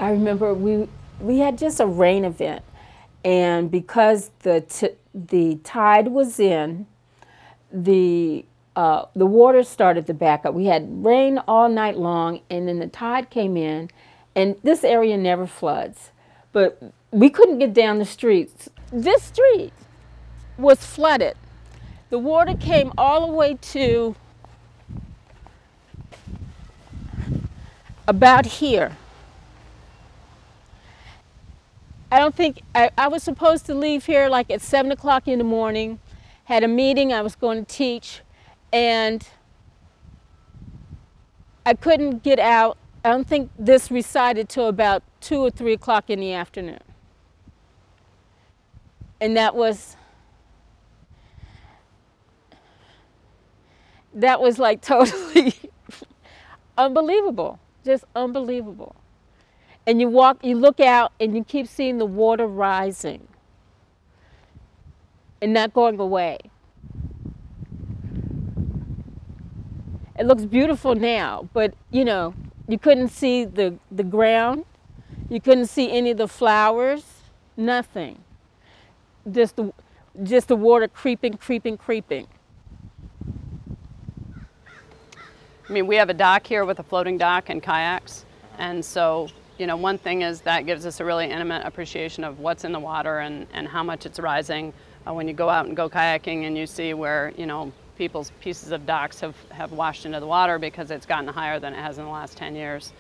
I remember we had just a rain event, and because the tide was in, the water started to back up. We had rain all night long, and then the tide came in, and this area never floods, but we couldn't get down the streets. This street was flooded. The water came all the way to about here. I don't think, I was supposed to leave here like at 7 o'clock in the morning, had a meeting I was going to teach, and I couldn't get out. I don't think this recited till about 2 or 3 o'clock in the afternoon. And that was like totally unbelievable, just unbelievable. And you look out, and you keep seeing the water rising and not going away. It looks beautiful now, but you know, you couldn't see the ground. You couldn't see any of the flowers, nothing. Just the water creeping, creeping, creeping. I mean, we have a dock here with a floating dock and kayaks, and so, you know, one thing is that gives us a really intimate appreciation of what's in the water and how much it's rising. When you go out and go kayaking and you see where, you know, people's pieces of docks have washed into the water because it's gotten higher than it has in the last 10 years,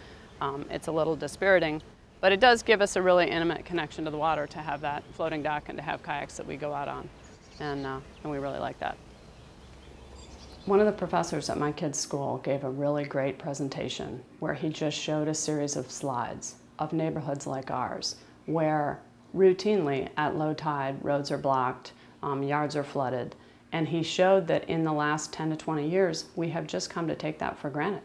it's a little dispiriting. But it does give us a really intimate connection to the water to have that floating dock and to have kayaks that we go out on, and we really like that. One of the professors at my kids' school gave a really great presentation where he just showed a series of slides of neighborhoods like ours where routinely at low tide roads are blocked, yards are flooded, and he showed that in the last 10 to 20 years we have just come to take that for granted.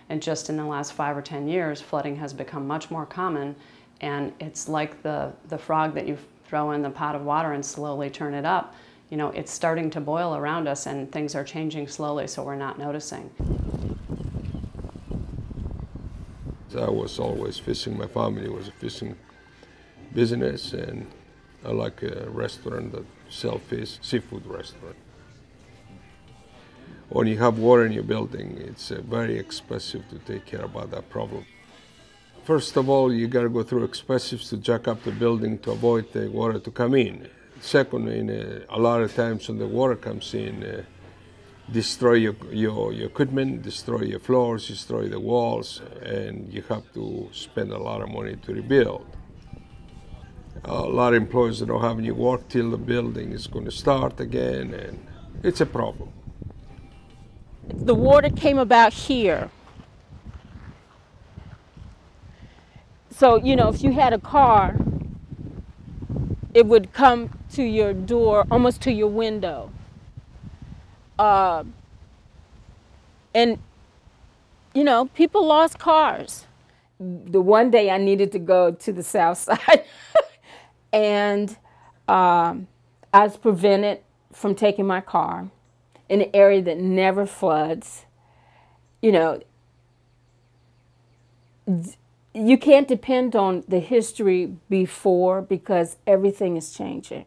And just in the last 5 or 10 years flooding has become much more common, and it's like the frog that you throw in the pot of water and slowly turn it up. You know, it's starting to boil around us and things are changing slowly, so we're not noticing. I was always fishing. My family was a fishing business, and I like a restaurant that sells fish, seafood restaurant. When you have water in your building, it's very expensive to take care about that problem. First of all, you got to go through expenses to jack up the building to avoid the water to come in. Second, a lot of times when the water comes in, destroy your equipment, destroy your floors, destroy the walls, and you have to spend a lot of money to rebuild. A lot of employees don't have any work till the building is going to start again, and it's a problem. The water came about here. So, you know, if you had a car, it would come to your door, almost to your window. And, you know, people lost cars. The one day I needed to go to the south side, and I was prevented from taking my car in an area that never floods. You know, you can't depend on the history before because everything is changing.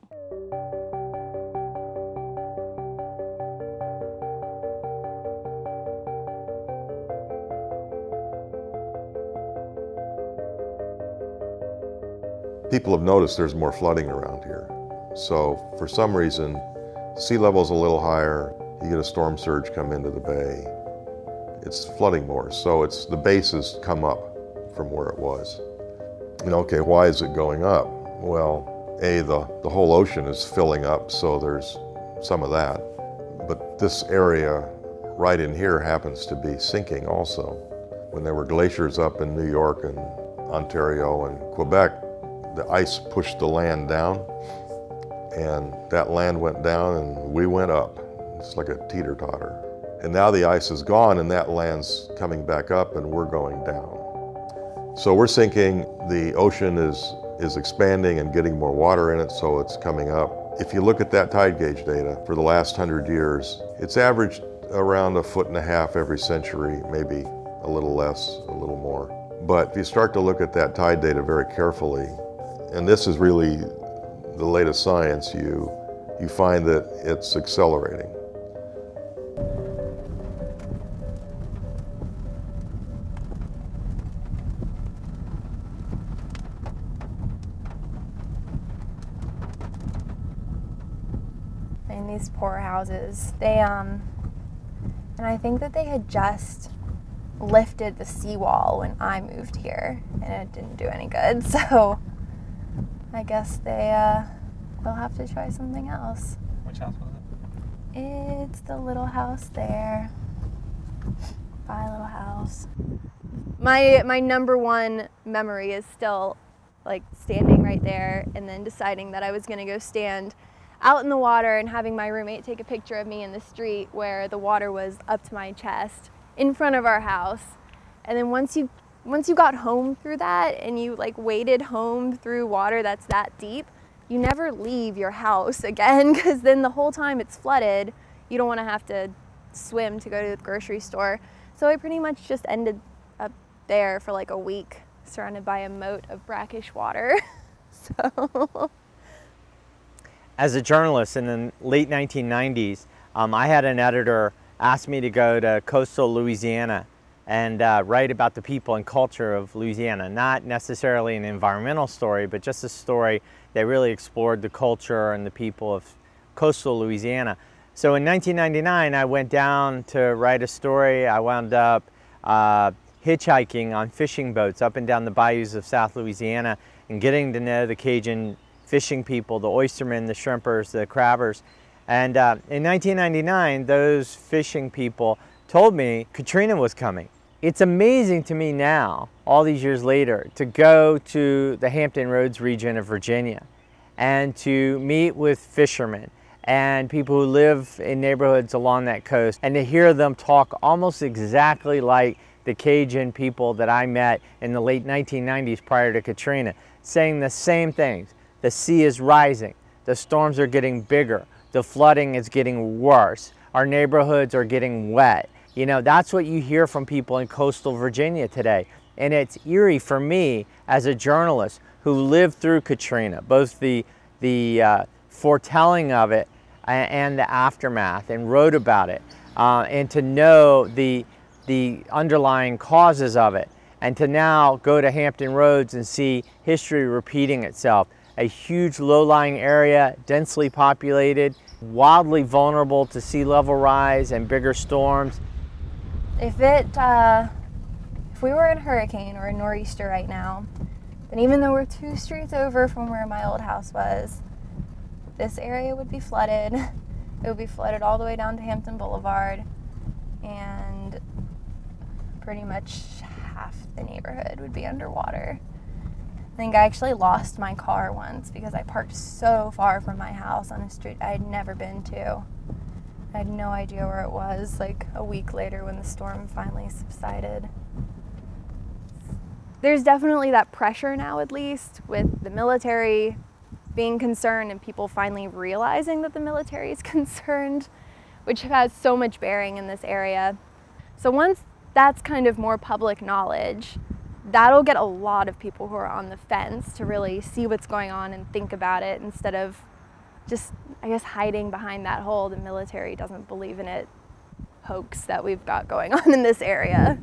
People have noticed there's more flooding around here. So for some reason, sea level's a little higher, you get a storm surge come into the bay. It's flooding more, so the base has come up from where it was. You know, okay, why is it going up? Well, the whole ocean is filling up, so there's some of that. But this area right in here happens to be sinking also. When there were glaciers up in New York and Ontario and Quebec, the ice pushed the land down, and that land went down and we went up. It's like a teeter-totter. And now the ice is gone and that land's coming back up and we're going down. So we're sinking, the ocean is expanding and getting more water in it, so it's coming up. If you look at that tide gauge data for the last 100 years, it's averaged around 1.5 feet every century, maybe a little less, a little more. But if you start to look at that tide data very carefully, and this is really the latest science, you find that it's accelerating. In these poor houses, and I think that they had just lifted the seawall when I moved here, and it didn't do any good, so I guess they'll have to try something else. Which house was it? It's the little house there. Bye, little house. My number one memory is still like standing right there and then deciding that I was gonna go stand out in the water and having my roommate take a picture of me in the street where the water was up to my chest in front of our house. And then once you got home through that and you like waded home through water that's that deep, you never leave your house again, because then the whole time it's flooded, you don't want to have to swim to go to the grocery store. So I pretty much just ended up there for like a week, surrounded by a moat of brackish water. So. As a journalist in the late 1990s, I had an editor ask me to go to coastal Louisiana and write about the people and culture of Louisiana. Not necessarily an environmental story, but just a story that really explored the culture and the people of coastal Louisiana. So in 1999, I went down to write a story. I wound up hitchhiking on fishing boats up and down the bayous of South Louisiana and getting to know the Cajun fishing people, the oystermen, the shrimpers, the crabbers. And in 1999, those fishing people told me Katrina was coming. It's amazing to me now, all these years later, to go to the Hampton Roads region of Virginia and to meet with fishermen and people who live in neighborhoods along that coast, and to hear them talk almost exactly like the Cajun people that I met in the late 1990s prior to Katrina, saying the same things. The sea is rising, the storms are getting bigger, the flooding is getting worse, our neighborhoods are getting wet. You know, that's what you hear from people in coastal Virginia today. And it's eerie for me as a journalist who lived through Katrina, both the foretelling of it and the aftermath, and wrote about it, and to know the underlying causes of it, and to now go to Hampton Roads and see history repeating itself. A huge low-lying area, densely populated, wildly vulnerable to sea level rise and bigger storms. If we were in a hurricane or a nor'easter right now, then even though we're 2 streets over from where my old house was, this area would be flooded. It would be flooded all the way down to Hampton Boulevard, and pretty much half the neighborhood would be underwater. I think I actually lost my car once because I parked so far from my house on a street I had never been to. I had no idea where it was, like a week later when the storm finally subsided. There's definitely that pressure now, at least, with the military being concerned and people finally realizing that the military is concerned, which has so much bearing in this area. So once that's kind of more public knowledge, that'll get a lot of people who are on the fence to really see what's going on and think about it, instead of just, I guess, hiding behind that whole the military doesn't believe in it hoax that we've got going on in this area.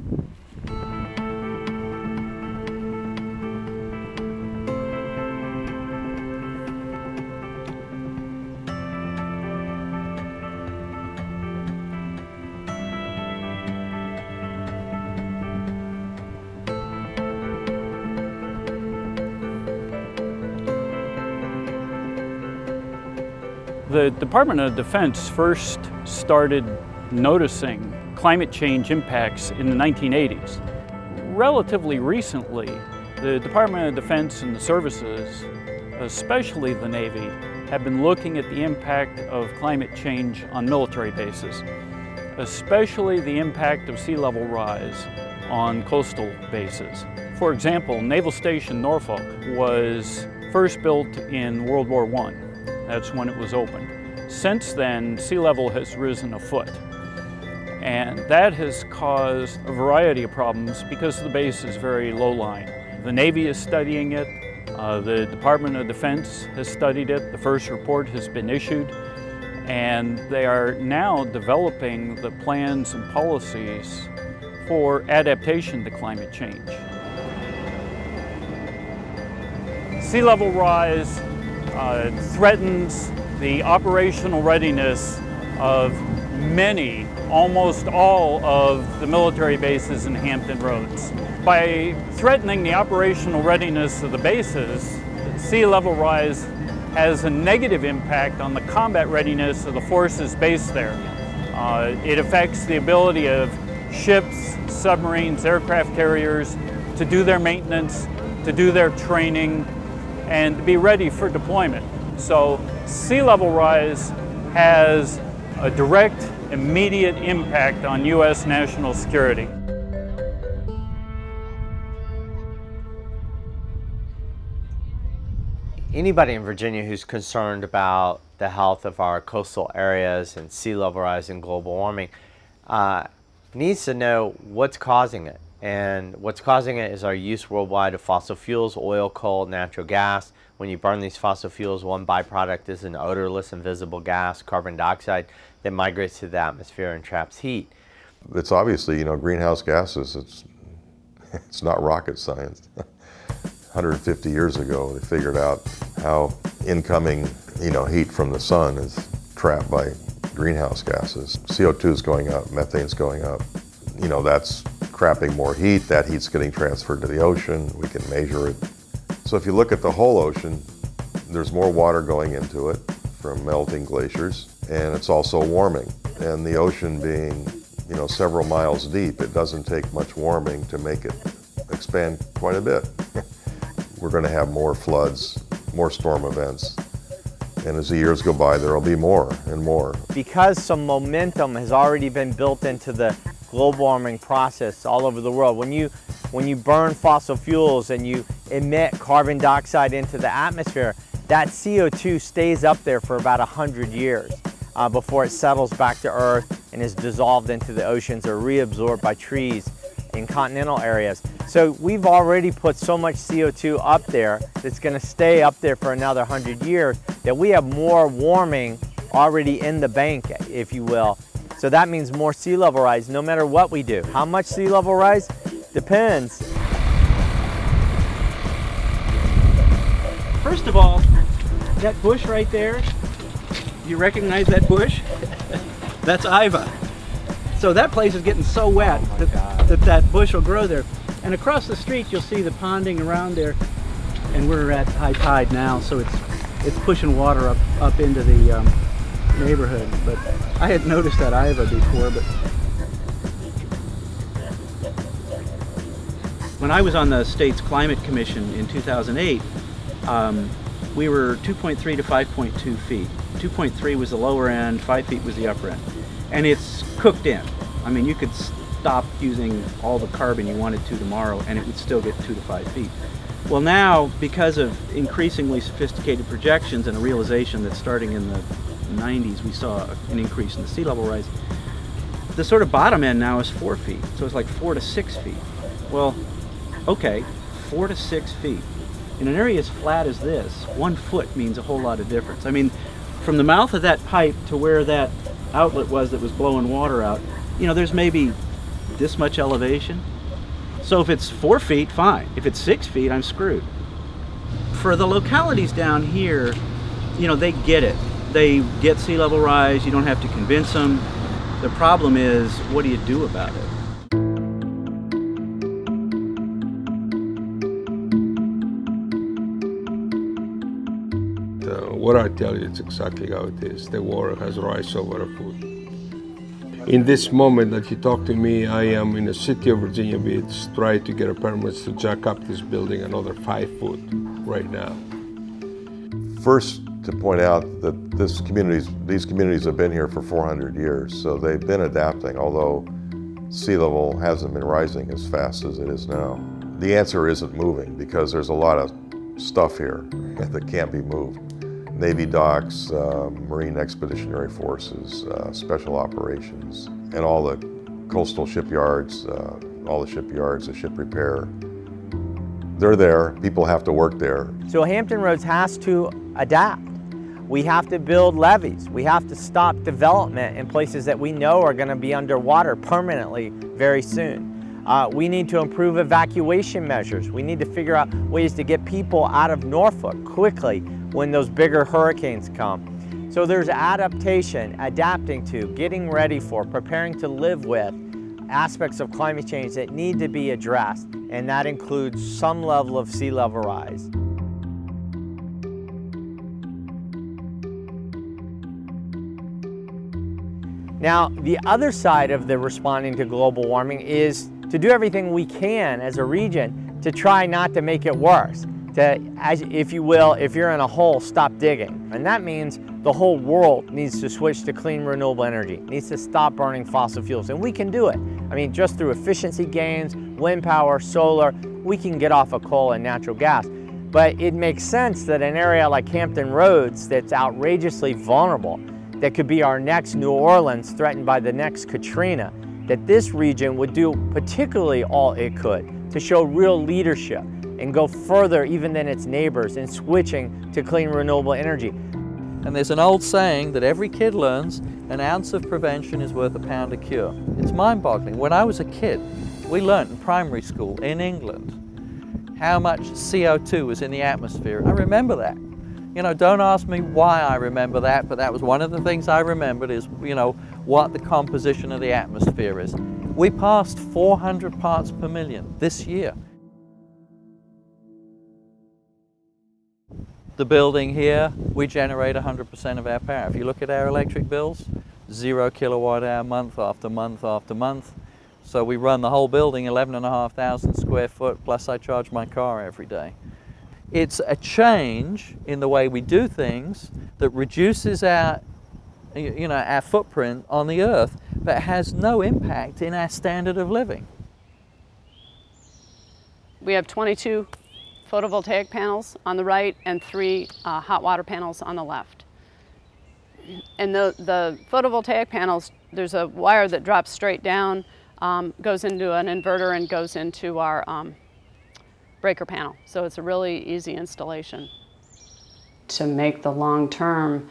The Department of Defense first started noticing climate change impacts in the 1980s. Relatively recently, the Department of Defense and the services, especially the Navy, have been looking at the impact of climate change on military bases, especially the impact of sea level rise on coastal bases. For example, Naval Station Norfolk was first built in World War I. That's when it was opened. Since then, sea level has risen a foot. And that has caused a variety of problems because the base is very low-lying. The Navy is studying it. The Department of Defense has studied it. The first report has been issued. And they are now developing the plans and policies for adaptation to climate change. Sea level rise threatens the operational readiness of many, almost all of the military bases in Hampton Roads. By threatening the operational readiness of the bases, sea level rise has a negative impact on the combat readiness of the forces based there. It affects the ability of ships, submarines, aircraft carriers to do their maintenance, to do their training, and to be ready for deployment. So sea level rise has a direct, immediate impact on U.S. national security. Anybody in Virginia who's concerned about the health of our coastal areas and sea level rise and global warming needs to know what's causing it. And what's causing it is our use worldwide of fossil fuels, oil, coal, natural gas. When you burn these fossil fuels, one byproduct is an odorless, invisible gas, carbon dioxide, that migrates to the atmosphere and traps heat. It's obviously, greenhouse gases, it's not rocket science. 150 years ago, they figured out how incoming, heat from the sun is trapped by greenhouse gases. CO2 is going up, methane's going up. That's trapping more heat. That heat's getting transferred to the ocean. We can measure it. So if you look at the whole ocean, there's more water going into it from melting glaciers, and it's also warming. And the ocean being, several miles deep, it doesn't take much warming to make it expand quite a bit. We're going to have more floods, more storm events, and as the years go by, there will be more and more. Because some momentum has already been built into the global warming process all over the world, when you burn fossil fuels and you emit carbon dioxide into the atmosphere, that CO2 stays up there for about 100 years before it settles back to Earth and is dissolved into the oceans or reabsorbed by trees in continental areas. So we've already put so much CO2 up there that's going to stay up there for another 100 years that we have more warming already in the bank, if you will. So that means more sea level rise no matter what we do. How much sea level rise? Depends. First of all, that bush right there, you recognize that bush? That's Iva. So that place is getting so wet that bush will grow there. And across the street you'll see the ponding around there, and we're at high tide now, so it's pushing water up into the neighborhood. But I had noticed that Iva before, but when I was on the state's climate commission in 2008, we were 2.3 to 5.2 feet. 2.3 was the lower end, 5 feet was the upper end. And it's cooked in. I mean, you could stop using all the carbon you wanted to tomorrow and it would still get 2 to 5 feet. Well now, because of increasingly sophisticated projections and a realization that starting in the 90s we saw an increase in the sea level rise, the sort of bottom end now is 4 feet. So it's like 4 to 6 feet. Well, okay, 4 to 6 feet. In an area as flat as this, 1 foot means a whole lot of difference. I mean, from the mouth of that pipe to where that outlet was that was blowing water out, there's maybe this much elevation. So if it's 4 feet, fine. If it's 6 feet, I'm screwed. For the localities down here, they get it. They get sea level rise, you don't have to convince them. The problem is, what do you do about it? What I tell you, it's exactly how it is. The water has rise over a foot. In this moment that you talk to me, I am in the city of Virginia Beach, trying to get a permit to jack up this building another 5 foot right now. First, to point out that these communities have been here for 400 years, so they've been adapting, although sea level hasn't been rising as fast as it is now. The answer isn't moving because there's a lot of stuff here that can't be moved. Navy docks, Marine Expeditionary Forces, special operations, and all the coastal shipyards, all the shipyards, the ship repair, they're there. People have to work there. So Hampton Roads has to adapt. We have to build levees. We have to stop development in places that we know are going to be underwater permanently very soon. We need to improve evacuation measures. We need to figure out ways to get people out of Norfolk quickly when those bigger hurricanes come. So there's adaptation, adapting to, getting ready for, preparing to live with aspects of climate change that need to be addressed, and that includes some level of sea level rise. Now, the other side of the responding to global warming is to do everything we can as a region to try not to make it worse. To, if you will, if you're in a hole, stop digging. And that means the whole world needs to switch to clean renewable energy, needs to stop burning fossil fuels, and we can do it. I mean, just through efficiency gains, wind power, solar, we can get off of coal and natural gas. But it makes sense that an area like Hampton Roads that's outrageously vulnerable, that could be our next New Orleans threatened by the next Katrina, that this region would do particularly all it could to show real leadership and go further even than its neighbors in switching to clean renewable energy. And there's an old saying that every kid learns, an ounce of prevention is worth a pound of cure. It's mind-boggling. When I was a kid, we learnt in primary school in England how much CO2 was in the atmosphere. I remember that. You know, don't ask me why I remember that, but that was one of the things I remembered is, you know, what the composition of the atmosphere is. We passed 400 parts per million this year. The building here, we generate 100% of our power. If you look at our electric bills, 0 kilowatt hour month after month after month. So we run the whole building 11,500 square foot, plus I charge my car every day. It's a change in the way we do things that reduces our, our footprint on the earth, but has no impact in our standard of living. We have 22 photovoltaic panels on the right and 3 hot water panels on the left. And the photovoltaic panels, there's a wire that drops straight down, goes into an inverter and goes into our breaker panel. So it's a really easy installation. To make the long term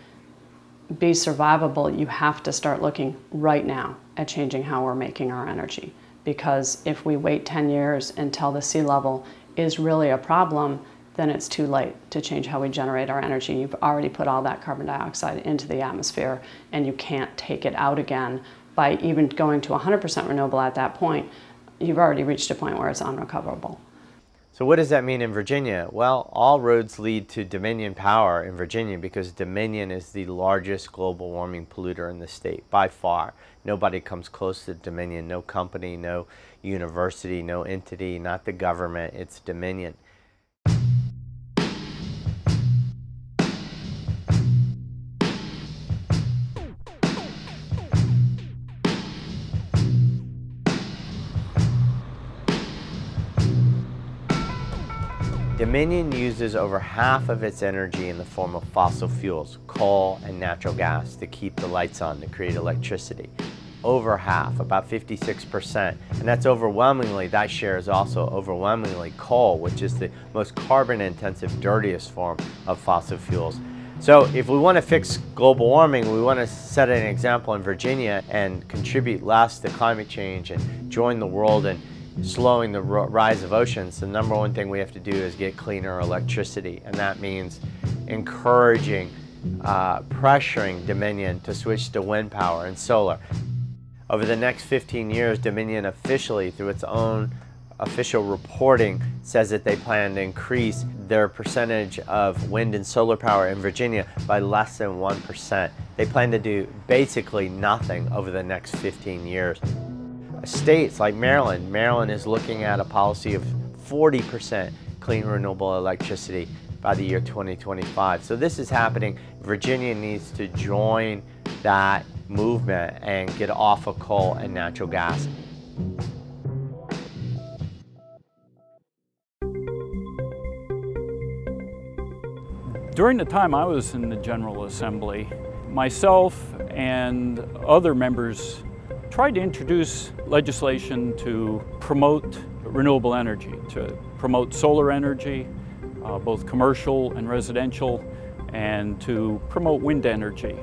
be survivable, you have to start looking right now at changing how we're making our energy. Because if we wait 10 years until the sea level is really a problem, then it's too late to change how we generate our energy. You've already put all that carbon dioxide into the atmosphere and you can't take it out again by even going to 100% renewable at that point. You've already reached a point where it's unrecoverable. So what does that mean in Virginia? Well, all roads lead to Dominion Power in Virginia because Dominion is the largest global warming polluter in the state by far. Nobody comes close to Dominion, no company, no university, no entity, not the government, it's Dominion. Dominion uses over half of its energy in the form of fossil fuels, coal and natural gas, to keep the lights on, to create electricity. Over half, about 56%. And that's overwhelmingly, that share is also overwhelmingly coal, which is the most carbon intensive, dirtiest form of fossil fuels. So if we want to fix global warming, we want to set an example in Virginia and contribute less to climate change and join the world in slowing the rise of oceans. The number one thing we have to do is get cleaner electricity, and that means encouraging, pressuring Dominion to switch to wind power and solar. Over the next 15 years, Dominion officially, through its own official reporting, says that they plan to increase their percentage of wind and solar power in Virginia by less than 1%. They plan to do basically nothing over the next 15 years. States like Maryland, Maryland is looking at a policy of 40% clean renewable electricity by the year 2025. So this is happening. Virginia needs to join that movement and get off of coal and natural gas. During the time I was in the General Assembly, myself and other members tried to introduce legislation to promote renewable energy, to promote solar energy, both commercial and residential, and to promote wind energy.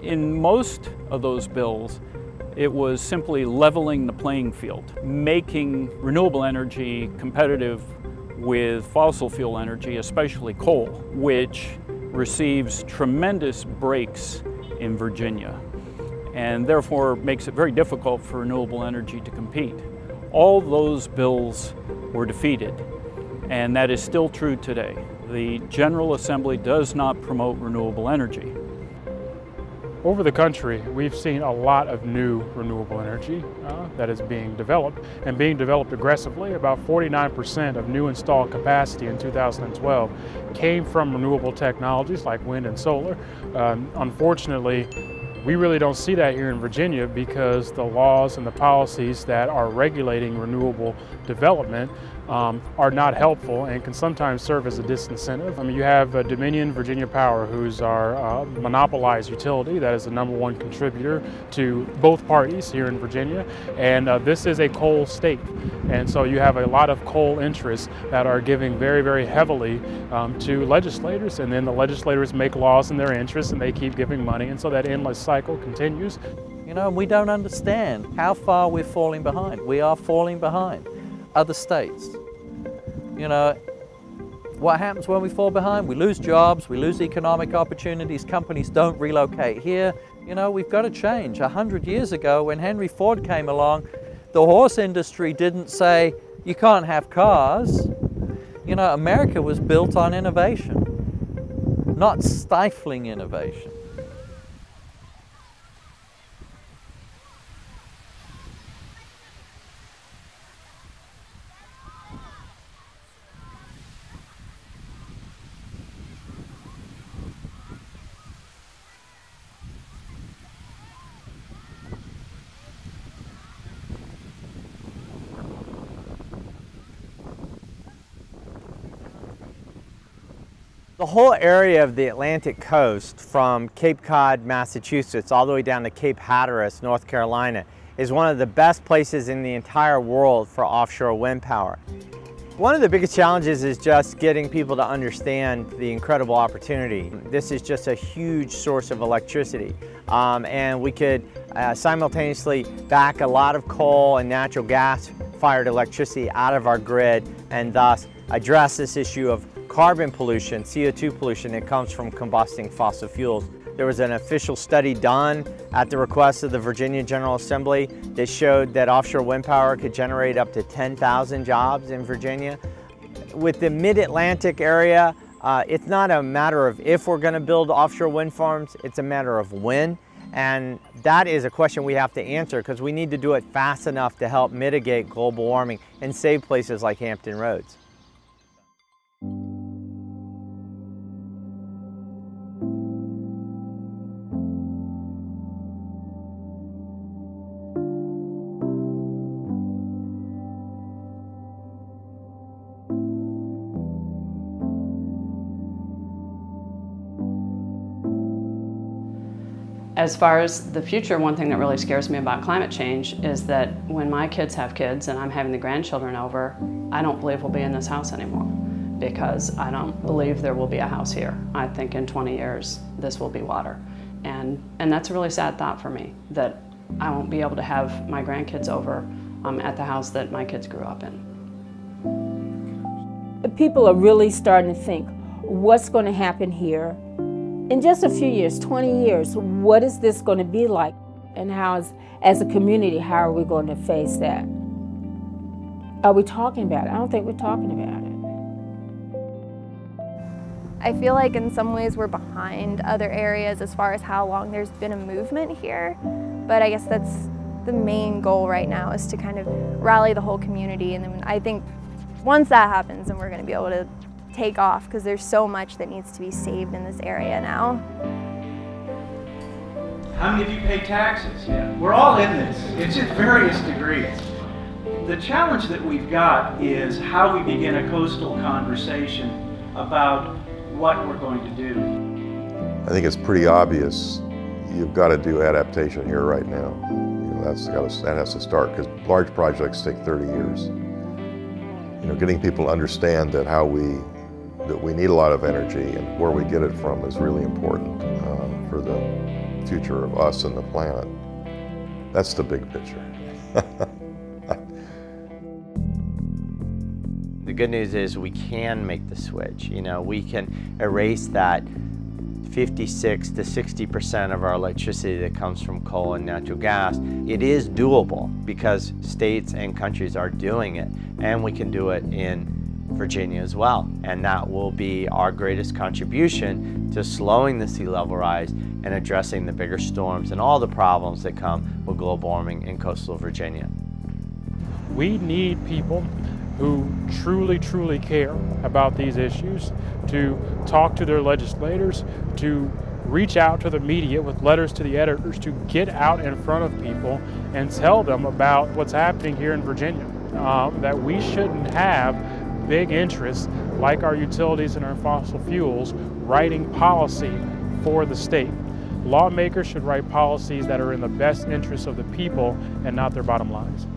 In most of those bills, it was simply leveling the playing field, making renewable energy competitive with fossil fuel energy, especially coal, which receives tremendous breaks in Virginia, and therefore makes it very difficult for renewable energy to compete. All those bills were defeated, and that is still true today. The General Assembly does not promote renewable energy. Over the country, we've seen a lot of new renewable energy that is being developed, and being developed aggressively. About 49% of new installed capacity in 2012 came from renewable technologies like wind and solar. Unfortunately, we really don't see that here in Virginia because the laws and the policies that are regulating renewable development are not helpful and can sometimes serve as a disincentive. I mean, you have Dominion Virginia Power, who's our monopolized utility that is the #1 contributor to both parties here in Virginia, and this is a coal state. And so you have a lot of coal interests that are giving very, very heavily to legislators, and then the legislators make laws in their interest and they keep giving money, and so that endless cycle continues. You know, we don't understand how far we're falling behind. We are falling behind other states. You know, what happens when we fall behind? We lose jobs, we lose economic opportunities, companies don't relocate here. You know, we've got to change. 100 years ago, when Henry Ford came along, the horse industry didn't say, you can't have cars. You know, America was built on innovation, not stifling innovation. The whole area of the Atlantic coast from Cape Cod, Massachusetts, all the way down to Cape Hatteras, North Carolina, is one of the best places in the entire world for offshore wind power. One of the biggest challenges is just getting people to understand the incredible opportunity. This is just a huge source of electricity, and we could simultaneously back a lot of coal and natural gas-fired electricity out of our grid, and thus address this issue of carbon pollution, CO2 pollution that comes from combusting fossil fuels. There was an official study done at the request of the Virginia General Assembly that showed that offshore wind power could generate up to 10,000 jobs in Virginia. With the mid-Atlantic area, it's not a matter of if we're going to build offshore wind farms, it's a matter of when. And that is a question we have to answer because we need to do it fast enough to help mitigate global warming and save places like Hampton Roads. As far as the future, one thing that really scares me about climate change is that when my kids have kids and I'm having the grandchildren over, I don't believe we'll be in this house anymore because I don't believe there will be a house here. I think in 20 years this will be water. And that's a really sad thought for me, that I won't be able to have my grandkids over at the house that my kids grew up in. People are really starting to think, what's going to happen here? In just a few years, 20 years, what is this going to be like? And how, as a community, how are we going to face that? Are we talking about it? I don't think we're talking about it. I feel like in some ways we're behind other areas as far as how long there's been a movement here. But I guess that's the main goal right now, is to kind of rally the whole community. And then I think once that happens, then we're going to be able to take off, because there's so much that needs to be saved in this area now. How many of you pay taxes? Yeah. We're all in this. It's in various degrees. The challenge that we've got is how we begin a coastal conversation about what we're going to do. I think it's pretty obvious you've got to do adaptation here right now. You know, that has to start, because large projects take 30 years. You know, getting people to understand that we need a lot of energy and where we get it from is really important for the future of us and the planet. That's the big picture. The good news is we can make the switch. You know, we can erase that 56 to 60% of our electricity that comes from coal and natural gas. It is doable because states and countries are doing it, and we can do it in Virginia as well. And that will be our greatest contribution to slowing the sea level rise and addressing the bigger storms and all the problems that come with global warming in coastal Virginia. We need people who truly care about these issues to talk to their legislators, to reach out to the media with letters to the editors, to get out in front of people and tell them about what's happening here in Virginia. That we shouldn't have big interests like our utilities and our fossil fuels writing policy for the state. Lawmakers should write policies that are in the best interest of the people and not their bottom lines.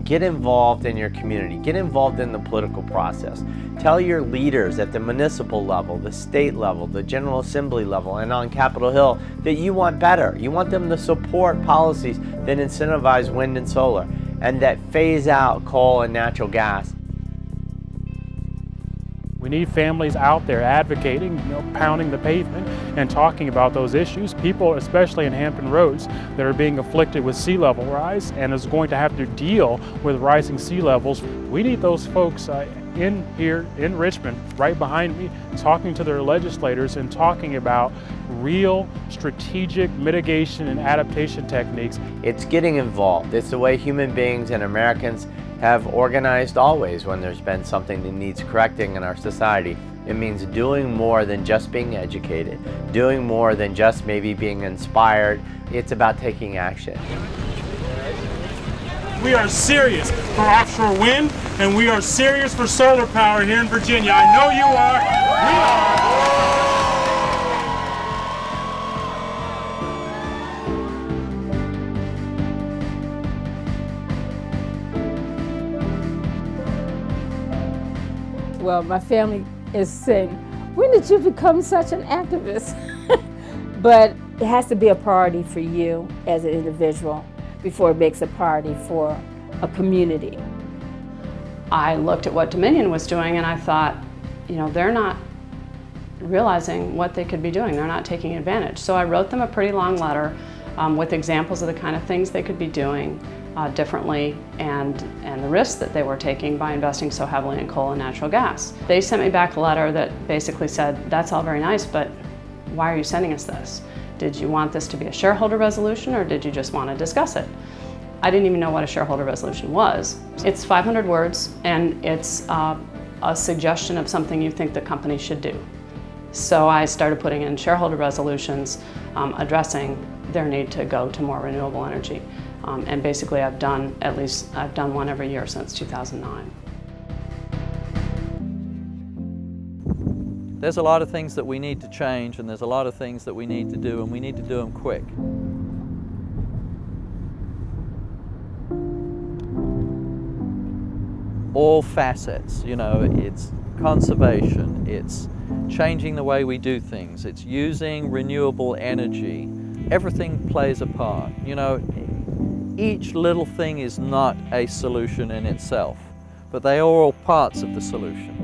Get involved in your community. Get involved in the political process. Tell your leaders at the municipal level, the state level, the General Assembly level, and on Capitol Hill that you want better. You want them to support policies that incentivize wind and solar and that phase out coal and natural gas. We need families out there advocating, pounding the pavement and talking about those issues. People, especially in Hampton Roads, that are being afflicted with sea level rise and is going to have to deal with rising sea levels. We need those folks in here in Richmond, right behind me, talking to their legislators and talking about real strategic mitigation and adaptation techniques. It's getting involved. It's the way human beings and Americans have organized always when there's been something that needs correcting in our society. It means doing more than just being educated, doing more than just maybe being inspired. It's about taking action. We are serious for offshore wind, and we are serious for solar power here in Virginia. I know you are. We are. Well, my family is saying, when did you become such an activist? But it has to be a priority for you as an individual before it makes a priority for a community. I looked at what Dominion was doing and I thought, they're not realizing what they could be doing. They're not taking advantage. So I wrote them a pretty long letter with examples of the kind of things they could be doing differently and the risks that they were taking by investing so heavily in coal and natural gas. They sent me back a letter that basically said, that's all very nice, but why are you sending us this? Did you want this to be a shareholder resolution or did you just want to discuss it? I didn't even know what a shareholder resolution was. It's 500 words and it's a suggestion of something you think the company should do. So I started putting in shareholder resolutions addressing their need to go to more renewable energy. And basically I've done one every year since 2009. There's a lot of things that we need to change, and there's a lot of things that we need to do, and we need to do them quick. All facets, it's conservation, it's changing the way we do things, it's using renewable energy. Everything plays a part. Each little thing is not a solution in itself, but they are all parts of the solution.